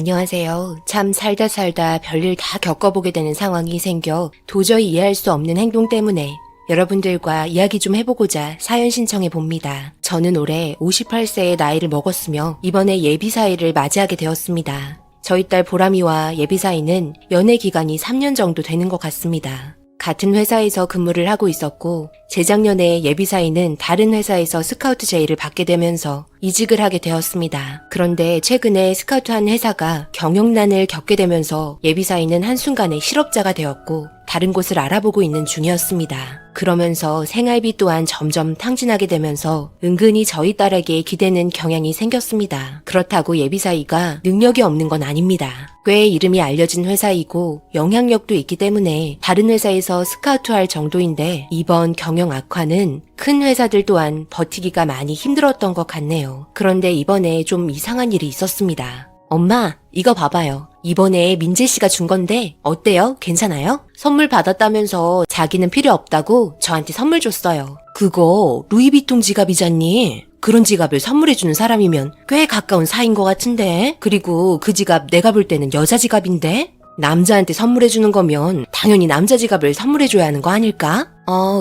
안녕하세요. 참 살다 살다 별일 다 겪어보게 되는 상황이 생겨 도저히 이해할 수 없는 행동 때문에 여러분들과 이야기 좀 해보고자 사연 신청해 봅니다. 저는 올해 58세의 나이를 먹었으며 이번에 예비사이를 맞이하게 되었습니다. 저희 딸 보람이와 예비사이는 연애 기간이 3년 정도 되는 것 같습니다. 같은 회사에서 근무를 하고 있었고 재작년에 예비사이는 다른 회사에서 스카우트 제의를 받게 되면서 이직을 하게 되었습니다. 그런데 최근에 스카우트한 회사가 경영난을 겪게 되면서 예비사이는 한순간에 실업자가 되었고 다른 곳을 알아보고 있는 중이었습니다. 그러면서 생활비 또한 점점 탕진하게 되면서 은근히 저희 딸에게 기대는 경향이 생겼습니다. 그렇다고 예비사이가 능력이 없는 건 아닙니다. 꽤 이름이 알려진 회사이고 영향력도 있기 때문에 다른 회사에서 스카우트할 정도인데 이번 경영 악화는 큰 회사들 또한 버티기가 많이 힘들었던 것 같네요. 그런데 이번에 좀 이상한 일이 있었습니다. 엄마, 이거 봐봐요. 이번에 민재 씨가 준 건데 어때요? 괜찮아요? 선물 받았다면서 자기는 필요 없다고 저한테 선물 줬어요. 그거 루이비통 지갑이잖니. 그런 지갑을 선물해주는 사람이면 꽤 가까운 사이인 것 같은데. 그리고 그 지갑 내가 볼 때는 여자 지갑인데? 남자한테 선물해주는 거면 당연히 남자 지갑을 선물해줘야 하는 거 아닐까?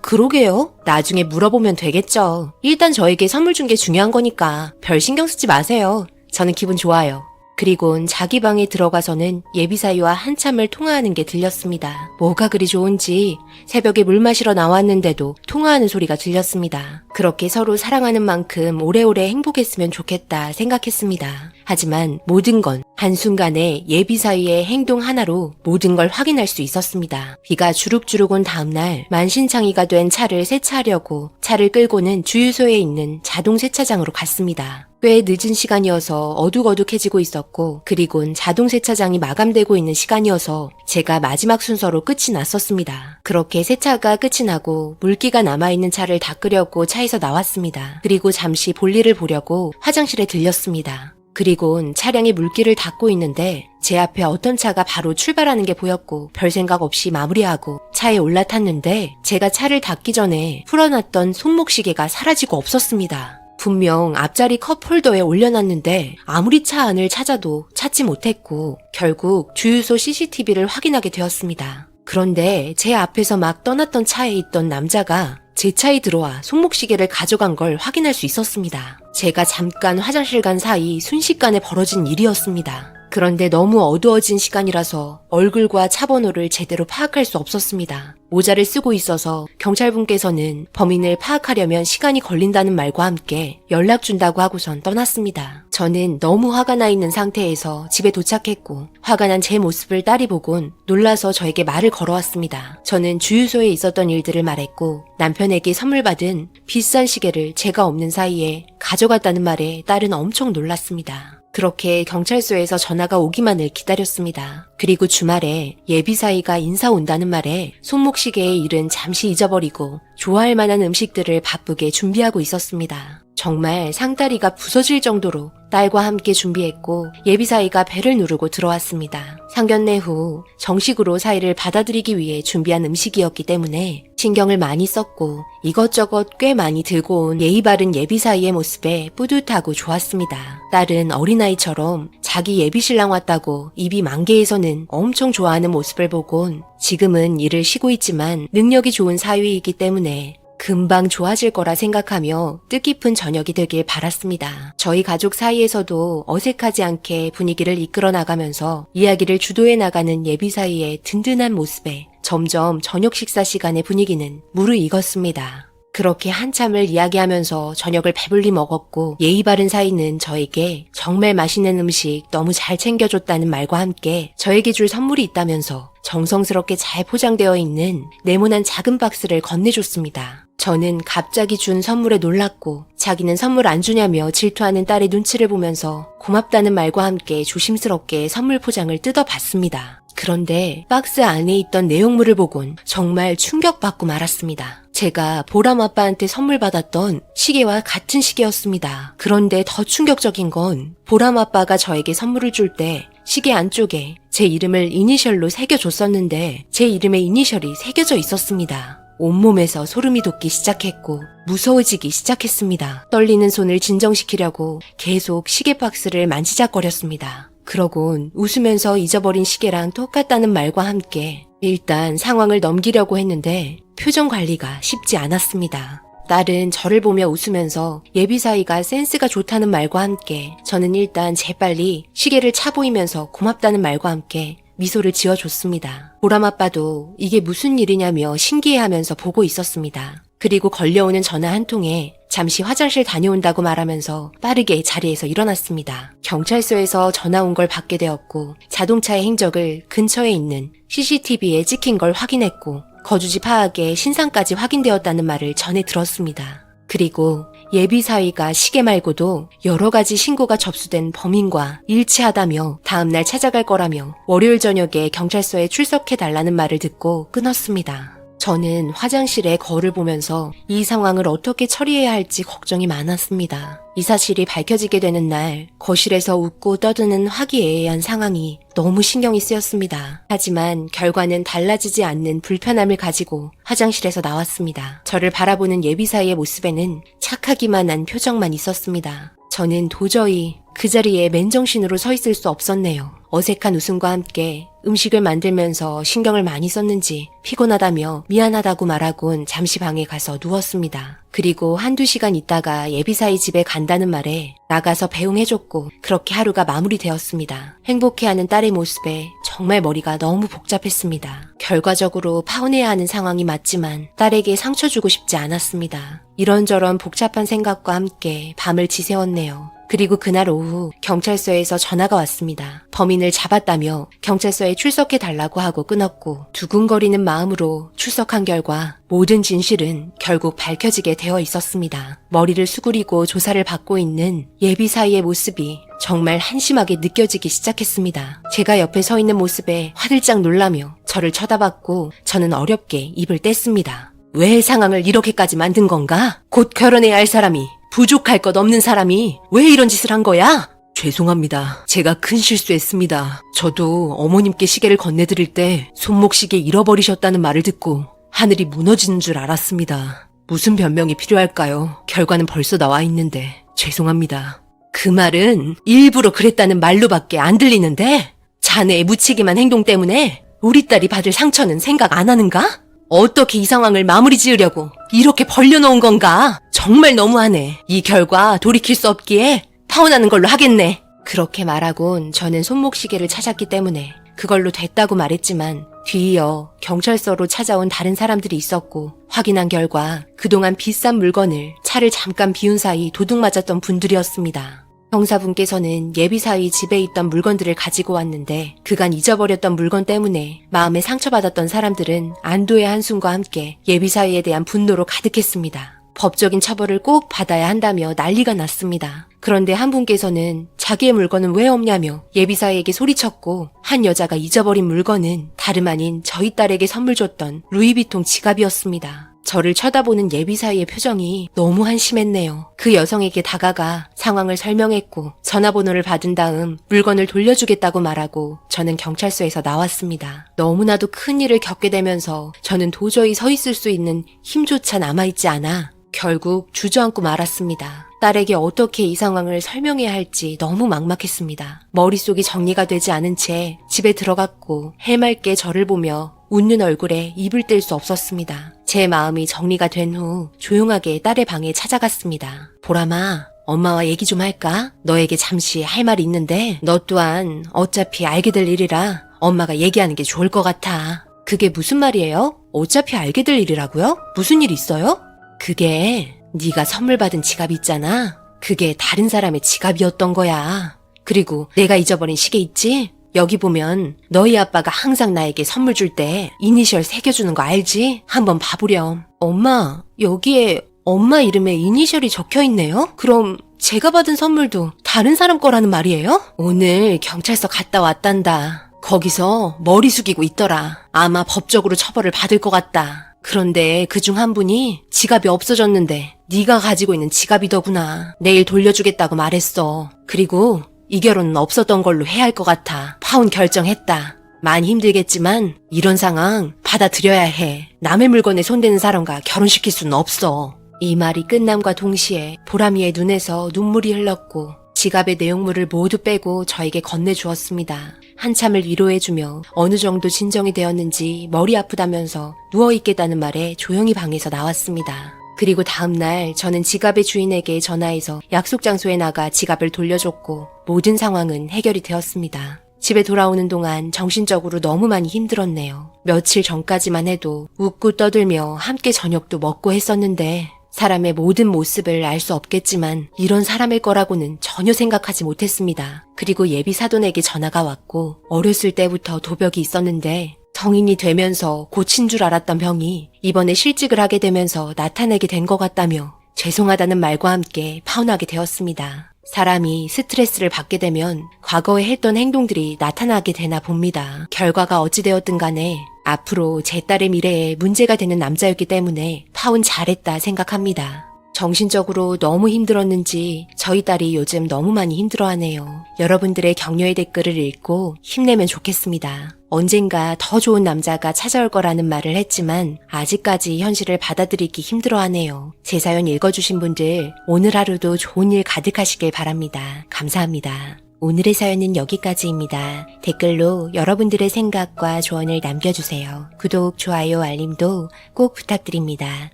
그러게요. 나중에 물어보면 되겠죠. 일단 저에게 선물 준 게 중요한 거니까 별 신경 쓰지 마세요. 저는 기분 좋아요. 그리곤 자기 방에 들어가서는 예비사이와 한참을 통화하는 게 들렸습니다. 뭐가 그리 좋은지 새벽에 물 마시러 나왔는데도 통화하는 소리가 들렸습니다. 그렇게 서로 사랑하는 만큼 오래오래 행복했으면 좋겠다 생각했습니다. 하지만 모든 건 한순간에 예비사이의 행동 하나로 모든 걸 확인할 수 있었습니다. 비가 주룩주룩 온 다음날 만신창이가 된 차를 세차하려고 차를 끌고는 주유소에 있는 자동 세차장으로 갔습니다. 꽤 늦은 시간이어서 어둑어둑해지고 있었고 그리곤 자동 세차장이 마감되고 있는 시간이어서 제가 마지막 순서로 끝이 났었습니다. 그렇게 세차가 끝이 나고 물기가 남아있는 차를 닦으려고 차에서 나왔습니다. 그리고 잠시 볼일을 보려고 화장실에 들렸습니다. 그리곤 차량에 물기를 닦고 있는데 제 앞에 어떤 차가 바로 출발하는 게 보였고 별 생각 없이 마무리하고 차에 올라탔는데 제가 차를 닦기 전에 풀어놨던 손목시계가 사라지고 없었습니다. 분명 앞자리 컵홀더에 올려놨는데 아무리 차 안을 찾아도 찾지 못했고 결국 주유소 CCTV를 확인하게 되었습니다. 그런데 제 앞에서 막 떠났던 차에 있던 남자가 제 차에 들어와 손목시계를 가져간 걸 확인할 수 있었습니다. 제가 잠깐 화장실 간 사이 순식간에 벌어진 일이었습니다. 그런데 너무 어두워진 시간이라서 얼굴과 차 번호를 제대로 파악할 수 없었습니다. 모자를 쓰고 있어서 경찰분께서는 범인을 파악하려면 시간이 걸린다는 말과 함께 연락 준다고 하고선 떠났습니다. 저는 너무 화가 나 있는 상태에서 집에 도착했고 화가 난 제 모습을 딸이 보곤 놀라서 저에게 말을 걸어왔습니다. 저는 주유소에 있었던 일들을 말했고 남편에게 선물 받은 비싼 시계를 제가 없는 사이에 가져갔다는 말에 딸은 엄청 놀랐습니다. 그렇게 경찰서에서 전화가 오기만을 기다렸습니다. 그리고 주말에 예비사이가 인사 온다는 말에 손목시계의 일은 잠시 잊어버리고 좋아할 만한 음식들을 바쁘게 준비하고 있었습니다. 정말 상다리가 부서질 정도로 딸과 함께 준비했고 예비사이가 벨을 누르고 들어왔습니다. 상견례 후 정식으로 사이를 받아들이기 위해 준비한 음식이었기 때문에 신경을 많이 썼고 이것저것 꽤 많이 들고 온 예의 바른 예비사이의 모습에 뿌듯하고 좋았습니다. 딸은 어린아이처럼 자기 예비신랑 왔다고 입이 만개해서는 엄청 좋아하는 모습을 보곤 지금은 일을 쉬고 있지만 능력이 좋은 사위이기 때문에 금방 좋아질 거라 생각하며 뜻깊은 저녁이 되길 바랐습니다. 저희 가족 사이에서도 어색하지 않게 분위기를 이끌어 나가면서 이야기를 주도해 나가는 예비사이의 든든한 모습에 점점 저녁 식사 시간의 분위기는 무르익었습니다. 그렇게 한참을 이야기하면서 저녁을 배불리 먹었고 예의 바른 사이는 저에게 정말 맛있는 음식 너무 잘 챙겨줬다는 말과 함께 저에게 줄 선물이 있다면서 정성스럽게 잘 포장되어 있는 네모난 작은 박스를 건네줬습니다. 저는 갑자기 준 선물에 놀랐고 자기는 선물 안 주냐며 질투하는 딸의 눈치를 보면서 고맙다는 말과 함께 조심스럽게 선물 포장을 뜯어봤습니다. 그런데 박스 안에 있던 내용물을 보곤 정말 충격받고 말았습니다. 제가 보람 아빠한테 선물 받았던 시계와 같은 시계였습니다. 그런데 더 충격적인 건 보람 아빠가 저에게 선물을 줄 때 시계 안쪽에 제 이름을 이니셜로 새겨줬었는데 제 이름의 이니셜이 새겨져 있었습니다. 온몸에서 소름이 돋기 시작했고 무서워지기 시작했습니다. 떨리는 손을 진정시키려고 계속 시계 박스를 만지작거렸습니다. 그러곤 웃으면서 잊어버린 시계랑 똑같다는 말과 함께 일단 상황을 넘기려고 했는데 표정 관리가 쉽지 않았습니다. 딸은 저를 보며 웃으면서 예비 사이가 센스가 좋다는 말과 함께 저는 일단 재빨리 시계를 차 보이면서 고맙다는 말과 함께 미소를 지어줬습니다. 보람아빠도 이게 무슨 일이냐며 신기해하면서 보고 있었습니다. 그리고 걸려오는 전화 한 통에 잠시 화장실 다녀온다고 말하면서 빠르게 자리에서 일어났습니다. 경찰서에서 전화 온 걸 받게 되었고 자동차의 행적을 근처에 있는 CCTV에 찍힌 걸 확인했고 거주지 파악에 신상까지 확인되었다는 말을 전해 들었습니다. 그리고 예비 사위가 시계 말고도 여러 가지 신고가 접수된 범인과 일치하다며 다음날 찾아갈 거라며 월요일 저녁에 경찰서에 출석해달라는 말을 듣고 끊었습니다. 저는 화장실에 거울을 보면서 이 상황을 어떻게 처리해야 할지 걱정이 많았습니다. 이 사실이 밝혀지게 되는 날 거실에서 웃고 떠드는 화기애애한 상황이 너무 신경이 쓰였습니다. 하지만 결과는 달라지지 않는 불편함을 가지고 화장실에서 나왔습니다. 저를 바라보는 예비사이의 모습에는 착하기만 한 표정만 있었습니다. 저는 도저히 그 자리에 맨정신으로 서 있을 수 없었네요. 어색한 웃음과 함께 음식을 만들면서 신경을 많이 썼는지 피곤하다며 미안하다고 말하곤 잠시 방에 가서 누웠습니다. 그리고 한두 시간 있다가 예비사이 집에 간다는 말에 나가서 배웅해줬고 그렇게 하루가 마무리되었습니다. 행복해하는 딸의 모습에 정말 머리가 너무 복잡했습니다. 결과적으로 파혼해야 하는 상황이 맞지만 딸에게 상처 주고 싶지 않았습니다. 이런저런 복잡한 생각과 함께 밤을 지새웠네요. 그리고 그날 오후 경찰서에서 전화가 왔습니다. 범인을 잡았다며 경찰서에 출석해달라고 하고 끊었고 두근거리는 마음으로 출석한 결과 모든 진실은 결국 밝혀지게 되어 있었습니다. 머리를 수그리고 조사를 받고 있는 예비사이의 모습이 정말 한심하게 느껴지기 시작했습니다. 제가 옆에 서 있는 모습에 화들짝 놀라며 저를 쳐다봤고 저는 어렵게 입을 뗐습니다. 왜 상황을 이렇게까지 만든 건가? 곧 결혼해야 할 사람이 부족할 것 없는 사람이 왜 이런 짓을 한 거야? 죄송합니다. 제가 큰 실수했습니다. 저도 어머님께 시계를 건네드릴 때 손목시계 잃어버리셨다는 말을 듣고 하늘이 무너지는 줄 알았습니다. 무슨 변명이 필요할까요? 결과는 벌써 나와 있는데 죄송합니다. 그 말은 일부러 그랬다는 말로밖에 안 들리는데 자네의 무책임한 행동 때문에 우리 딸이 받을 상처는 생각 안 하는가? 어떻게 이 상황을 마무리 지으려고 이렇게 벌려놓은 건가? 정말 너무하네. 이 결과 돌이킬 수 없기에 파혼하는 걸로 하겠네. 그렇게 말하곤 저는 손목시계를 찾았기 때문에 그걸로 됐다고 말했지만 뒤이어 경찰서로 찾아온 다른 사람들이 있었고 확인한 결과 그동안 비싼 물건을 차를 잠깐 비운 사이 도둑 맞았던 분들이었습니다. 형사분께서는 예비사위 집에 있던 물건들을 가지고 왔는데 그간 잊어버렸던 물건 때문에 마음에 상처받았던 사람들은 안도의 한숨과 함께 예비사위에 대한 분노로 가득했습니다. 법적인 처벌을 꼭 받아야 한다며 난리가 났습니다. 그런데 한 분께서는 자기의 물건은 왜 없냐며 예비사위에게 소리쳤고 한 여자가 잊어버린 물건은 다름 아닌 저희 딸에게 선물 줬던 루이비통 지갑이었습니다. 저를 쳐다보는 예비사위의 표정이 너무 한심했네요. 그 여성에게 다가가 상황을 설명했고 전화번호를 받은 다음 물건을 돌려주겠다고 말하고 저는 경찰서에서 나왔습니다. 너무나도 큰 일을 겪게 되면서 저는 도저히 서 있을 수 있는 힘조차 남아있지 않아 결국 주저앉고 말았습니다. 딸에게 어떻게 이 상황을 설명해야 할지 너무 막막했습니다. 머릿속이 정리가 되지 않은 채 집에 들어갔고 해맑게 저를 보며 웃는 얼굴에 입을 뗄 수 없었습니다. 제 마음이 정리가 된 후 조용하게 딸의 방에 찾아갔습니다. 보람아, 엄마와 얘기 좀 할까? 너에게 잠시 할 말이 있는데 너 또한 어차피 알게 될 일이라 엄마가 얘기하는 게 좋을 것 같아. 그게 무슨 말이에요? 어차피 알게 될 일이라고요? 무슨 일 있어요? 그게 네가 선물 받은 지갑 있잖아. 그게 다른 사람의 지갑이었던 거야. 그리고 내가 잊어버린 시계 있지? 여기 보면 너희 아빠가 항상 나에게 선물 줄 때 이니셜 새겨주는 거 알지? 한번 봐보렴. 엄마, 여기에 엄마 이름에 이니셜이 적혀있네요? 그럼 제가 받은 선물도 다른 사람 거라는 말이에요? 오늘 경찰서 갔다 왔단다. 거기서 머리 숙이고 있더라. 아마 법적으로 처벌을 받을 것 같다. 그런데 그중 한 분이 지갑이 없어졌는데 네가 가지고 있는 지갑이더구나. 내일 돌려주겠다고 말했어. 그리고 이 결혼은 없었던 걸로 해야 할 것 같아. 파혼 결정했다. 많이 힘들겠지만 이런 상황 받아들여야 해. 남의 물건에 손대는 사람과 결혼시킬 수는 없어. 이 말이 끝남과 동시에 보람이의 눈에서 눈물이 흘렀고 지갑의 내용물을 모두 빼고 저에게 건네주었습니다. 한참을 위로해주며 어느 정도 진정이 되었는지 머리 아프다면서 누워있겠다는 말에 조용히 방에서 나왔습니다. 그리고 다음날 저는 지갑의 주인에게 전화해서 약속 장소에 나가 지갑을 돌려줬고 모든 상황은 해결이 되었습니다. 집에 돌아오는 동안 정신적으로 너무 많이 힘들었네요. 며칠 전까지만 해도 웃고 떠들며 함께 저녁도 먹고 했었는데 사람의 모든 모습을 알 수 없겠지만 이런 사람일 거라고는 전혀 생각하지 못했습니다. 그리고 예비 사돈에게 전화가 왔고 어렸을 때부터 도벽이 있었는데 성인이 되면서 고친 줄 알았던 병이 이번에 실직을 하게 되면서 나타나게 된 것 같다며 죄송하다는 말과 함께 파혼하게 되었습니다. 사람이 스트레스를 받게 되면 과거에 했던 행동들이 나타나게 되나 봅니다. 결과가 어찌되었든 간에 앞으로 제 딸의 미래에 문제가 되는 남자였기 때문에 파혼 잘했다 생각합니다. 정신적으로 너무 힘들었는지 저희 딸이 요즘 너무 많이 힘들어하네요. 여러분들의 격려의 댓글을 읽고 힘내면 좋겠습니다. 언젠가 더 좋은 남자가 찾아올 거라는 말을 했지만 아직까지 현실을 받아들이기 힘들어하네요. 제 사연 읽어주신 분들 오늘 하루도 좋은 일 가득하시길 바랍니다. 감사합니다. 오늘의 사연은 여기까지입니다. 댓글로 여러분들의 생각과 조언을 남겨주세요. 구독, 좋아요, 알림도 꼭 부탁드립니다.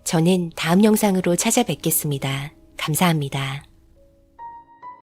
저는 다음 영상으로 찾아뵙겠습니다. 감사합니다.